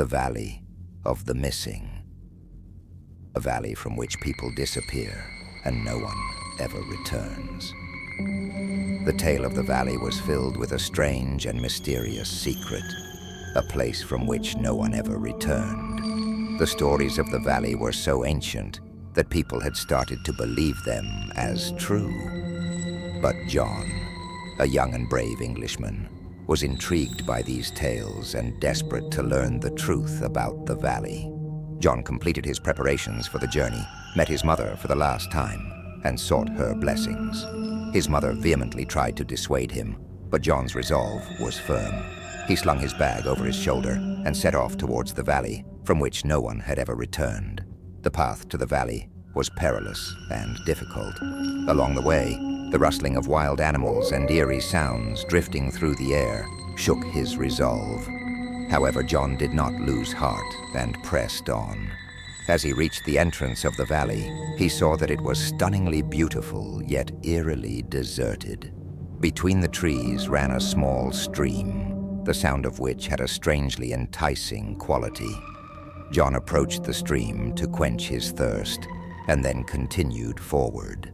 the Valley of the Missing. A valley from which people disappear and no one ever returns. The tale of the valley was filled with a strange and mysterious secret, a place from which no one ever returned. The stories of the valley were so ancient that people had started to believe them as true. But John, a young and brave Englishman, was intrigued by these tales and desperate to learn the truth about the valley. John completed his preparations for the journey, met his mother for the last time, and sought her blessings. His mother vehemently tried to dissuade him, but John's resolve was firm. He slung his bag over his shoulder and set off towards the valley, from which no one had ever returned. The path to the valley was perilous and difficult. Along the way, the rustling of wild animals and eerie sounds drifting through the air shook his resolve. However, John did not lose heart and pressed on. As he reached the entrance of the valley, he saw that it was stunningly beautiful, yet eerily deserted. Between the trees ran a small stream, the sound of which had a strangely enticing quality. John approached the stream to quench his thirst, and then continued forward.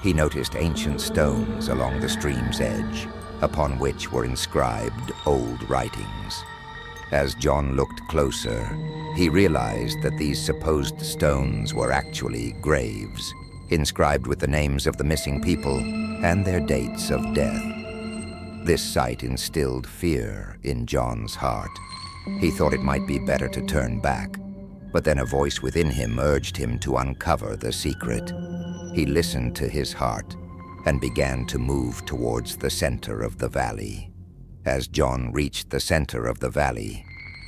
He noticed ancient stones along the stream's edge, upon which were inscribed old writings. As John looked closer, he realized that these supposed stones were actually graves, inscribed with the names of the missing people and their dates of death. This sight instilled fear in John's heart. He thought it might be better to turn back, but then a voice within him urged him to uncover the secret. He listened to his heart and began to move towards the center of the valley. As John reached the center of the valley,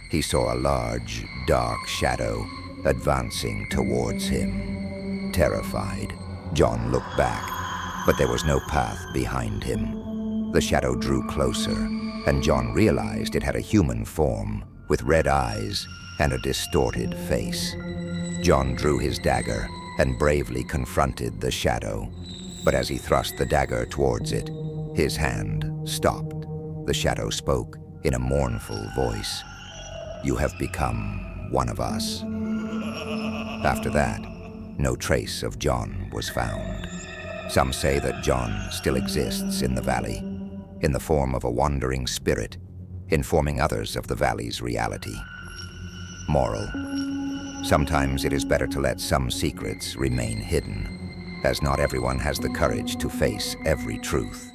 he saw a large, dark shadow advancing towards him. Terrified, John looked back, but there was no path behind him. The shadow drew closer, and John realized it had a human form with red eyes and a distorted face. John drew his dagger and bravely confronted the shadow. But as he thrust the dagger towards it, his hand stopped. The shadow spoke in a mournful voice. "You have become one of us." After that, no trace of John was found. Some say that John still exists in the valley, in the form of a wandering spirit, informing others of the valley's reality. Moral: sometimes it is better to let some secrets remain hidden, as not everyone has the courage to face every truth.